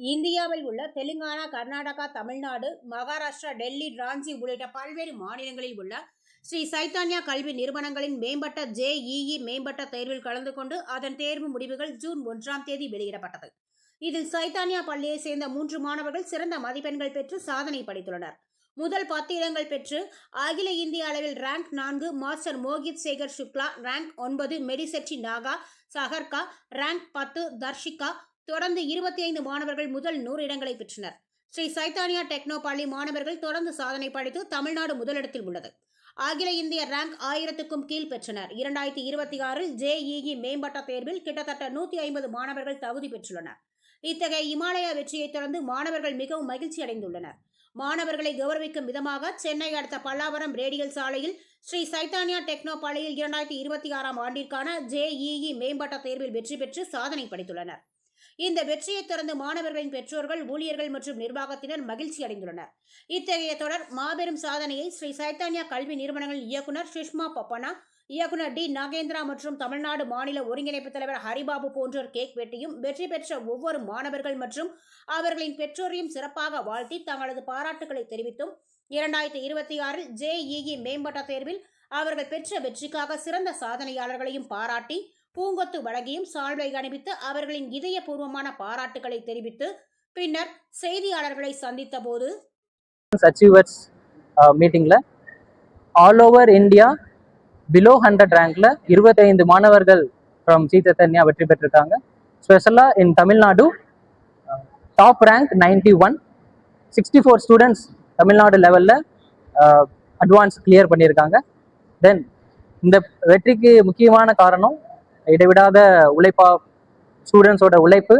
இந்தியாவில் உள்ள தெலுங்கானா, கர்நாடகா, தமிழ்நாடு, மகாராஷ்டிரா, டெல்லி, ராஞ்சி உள்ளிட்ட பல்வேறு மாநிலங்களில் உள்ள ஸ்ரீ சைத்தன்யா கல்வி நிறுவனங்களின் மேம்பட்ட ஜேஇஇ மேம்பட்ட தேர்வில் கலந்து கொண்டு அதன் தேர்வு முடிவுகள் ஜூன் 1ஆம் தேதி வெளியிடப்பட்டது. இதில் சைத்தன்யா பள்ளியை சேர்ந்த 3 மாணவர்கள் சிறந்த மதிப்பெண்கள் பெற்று சாதனை படைத்துள்ளனர். முதல் 10 இடங்கள் பெற்று அகில இந்திய அளவில் rank 4 master Mohit Shekhar Shukla, rank 9 Medisetty Naga Saharka, rank 10 Darshika, தொடர்ந்து 25 மாணவர்கள் முதல் 100 இடங்களை பெற்றனர். ஸ்ரீ சைத்தன்யா டெக்னோ பள்ளி மாணவர்கள் தொடர்ந்து சாதனை படைத்து தமிழ்நாடு முதலிடத்தில் உள்ளது. அகில இந்திய ரேங்க் 1000க்கும் கீழ் பெற்றனர். 2026 ஜேஇஇ மேம்பட்ட தேர்வில் கிட்டத்தட்ட 150 மாணவர்கள் தகுதி பெற்றுள்ளனர். இத்தகைய இமாலயா வெற்றியை தொடர்ந்து மாணவர்கள் மிகவும் மகிழ்ச்சி அடைந்துள்ளனர். மாணவர்களை கௌரவிக்கும் விதமாக சென்னை அடுத்த பல்லாவரம் ரேடியல் சாலையில் ஸ்ரீ சைத்தன்யா டெக்னோ பள்ளியில் 2026ஆம் ஆண்டிற்கான ஜேஇஇ மேம்பட்ட தேர்வில் வெற்றி பெற்று சாதனை படைத்துள்ளனர். இந்த வெற்றியை தொடர்ந்து மாணவர்களின் பெற்றோர்கள், ஊழியர்கள் மற்றும் நிர்வாகத்தினர் மகிழ்ச்சி அடைந்துள்ளனர். இத்தகைய தொடர் மாபெரும் சாதனையை ஸ்ரீ சைத்தன்யா கல்வி நிறுவனங்களின் இயக்குநர் சுஷ்மா பப்பனா, இயக்குநர் டி நாகேந்திரா மற்றும் தமிழ்நாடு மாநில ஒருங்கிணைப்பு தலைவர் ஹரிபாபு போன்றோர் கேக் வெட்டியும் வெற்றி பெற்ற ஒவ்வொரு மாணவர்கள் மற்றும் அவர்களின் பெற்றோரையும் சிறப்பாக வாழ்த்தி தங்களது பாராட்டுக்களை தெரிவித்தும் 2026 ஜேஇஇ மேம்பட்ட தேர்வில் அவர்கள் பெற்ற வெற்றிக்காக சிறந்த சாதனையாளர்களையும் பாராட்டி பூங்கொத்து வழங்கியும் சால்வை அணிவித்து அவர்களின் இதயபூர்வமான பாராட்டுக்களை தெரிவித்து பின்னர் செய்தியாளர்களை சந்தித்த போது அச்சீவர்ஸ் மீட்டிங்ல ஆல் ஓவர் இந்தியா பிலோ 100 ரேங்க்ல 25 மாணவர்கள் ஃப்ரம் ஸ்ரீ சைத்தன்யா வெற்றி பெற்றிருக்காங்க. ஸ்பெஷலா in Tamil Nadu top rank 91, 64 students Tamil Nadu லெவல்ல அட்வான்ஸ் கிளியர் பண்ணியிருக்காங்க. தென் இந்த வெற்றிக்கு முக்கியமான காரணம் இடைவிடாத உழைப்பா ஸ்டூடெண்ட்ஸோட உழைப்பு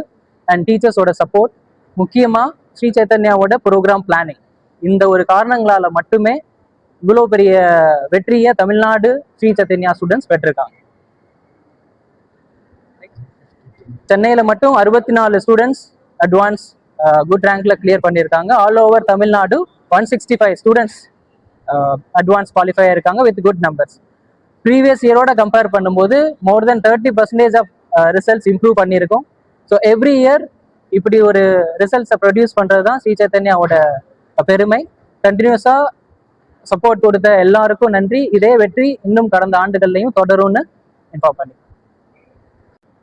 அண்ட் டீச்சர்ஸோட சப்போர்ட், முக்கியமாக ஸ்ரீ சைத்தன்யாவோட ப்ரோக்ராம் பிளானிங். இந்த ஒரு காரணங்களால மட்டுமே இவ்வளோ பெரிய வெற்றியை தமிழ்நாடு ஸ்ரீ சைத்தன்யா ஸ்டூடெண்ட்ஸ் பெற்றிருக்காங்க. சென்னையில் மட்டும் 64 ஸ்டூடெண்ட்ஸ் அட்வான்ஸ் குட் ரேங்க்ல கிளியர் பண்ணியிருக்காங்க. All over Tamil Nadu 165 students advance qualify ஆயிருக்காங்க வித் குட் நம்பர்ஸ். ப்ரீவியஸ் இயரோட கம்பேர் பண்ணும்போது more then 30% of results improve பண்ணியிருக்கோம். ஸோ எவ்ரி இயர் இப்படி ஒரு ரிசல்ட்ஸை ப்ரொடியூஸ் பண்ணுறது தான் ஸ்ரீ சைத்தன்யாவோட பெருமை. கண்டினியூஸாக சப்போர்ட் கொடுத்த எல்லாருக்கும் நன்றி. இதே வெற்றி இன்னும் கடந்த ஆண்டுகள்லையும் தொடரும்னு இன்ஃபார்ம் பண்ணி.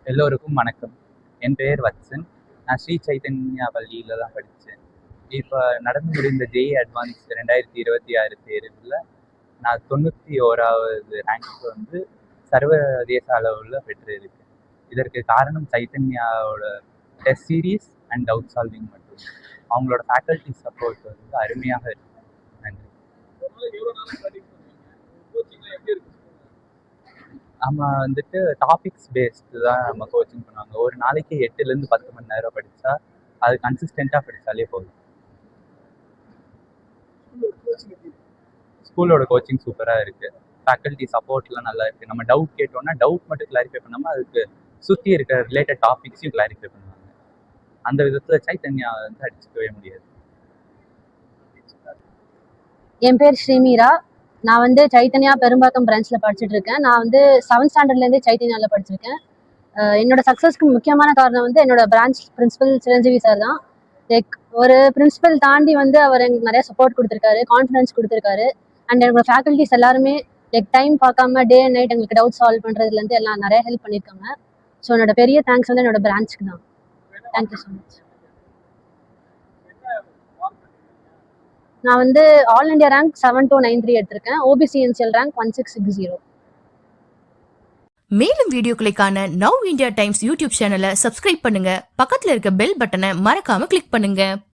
எல்லோருக்கும் வணக்கம். என் பெயர் வத்சன். நான் ஸ்ரீ சைத்தன்யா பள்ளியில் தான் படித்தேன். இப்போ நடந்து முடிந்த ஜேஇ அட்வான்ஸ் 2026 தேர்வில் நான் 91வது ரேங்க் சர்வதேச அளவில் பெற்றிருக்கேன். இதற்கு காரணம் சைத்தன்யாவோட test series and doubt solving மட்டும். அவங்களோட ஃபேக்கல்டி சப்போர்ட் அருமையாக இருக்கு. நன்றி. நம்ம டாபிக்ஸ் பேஸ்டு தான் நம்ம கோச்சிங் பண்ணுவாங்க. ஒரு நாளைக்கு 8லேருந்து 10 மணி நேரம் படித்தா அது கன்சிஸ்டண்ட்டாக படித்தாலே போதும். ஸ்கூலோட கோச்சிங் சூப்பராக இருக்குது. ஃபேக்கல்ட்டி சப்போர்ட்லாம் நல்லா இருக்குது. நம்ம டவுட் கேட்டோம்னா டவுட் மட்டும் கிளாரிஃபை பண்ணாமல் அதுக்கு சுற்றி இருக்கிற ரிலேட்டட் டாபிக்ஸையும் கிளாரிஃபை பண்ணுவாங்க. அந்த விதத்தில் சைத்தன்யா அடிச்சுக்கவே முடியாது. என் பேர் ஸ்ரீமீரா. நான் சைத்தன்யா பெரும்பாக்கம் பிரான்ச்சில் படிச்சுட்டு இருக்கேன். நான் 7th ஸ்டாண்டர்ட்லேருந்தே சைத்தன்யாவில் படிச்சிருக்கேன். என்னோட சக்ஸஸ்க்கு முக்கியமான காரணம் என்னோட பிரான்ச் பிரின்சிபல் சிரஞ்சீவி சார் தான். ஒரு பிரின்சிபல் தாண்டி அவர் எங்களுக்கு நிறைய சப்போர்ட் கொடுத்துருக்காரு, கான்ஃபிடன்ஸ் கொடுத்துருக்காரு. அண்ட் என்னோட ஃபேக்கல்ட்டிஸ் எல்லாருமே டைம் பார்க்காம டே அண்ட் நைட் எங்களுக்கு டவுட் சால்வ் பண்ணுறதுலேருந்து எல்லாம் நிறைய ஹெல்ப் பண்ணியிருக்காங்க. ஸோ என்னோட பெரிய தேங்க்ஸ் என்னோட பிரான்ச்சுக்கு தான். Thank you so much. நான் ஆல் இண்டியா ரேங்க் 7293 எடுத்திருக்கேன். OBCNCL rank 1660. மேலும் வீடியோக்களை காண நவ் இந்தியா டைம்ஸ் யூடியூப் சேனலை சப்ஸ்கிரைப் பண்ணுங்க. பக்கத்துல இருக்க பெல் பட்டனை மறக்காம கிளிக் பண்ணுங்க.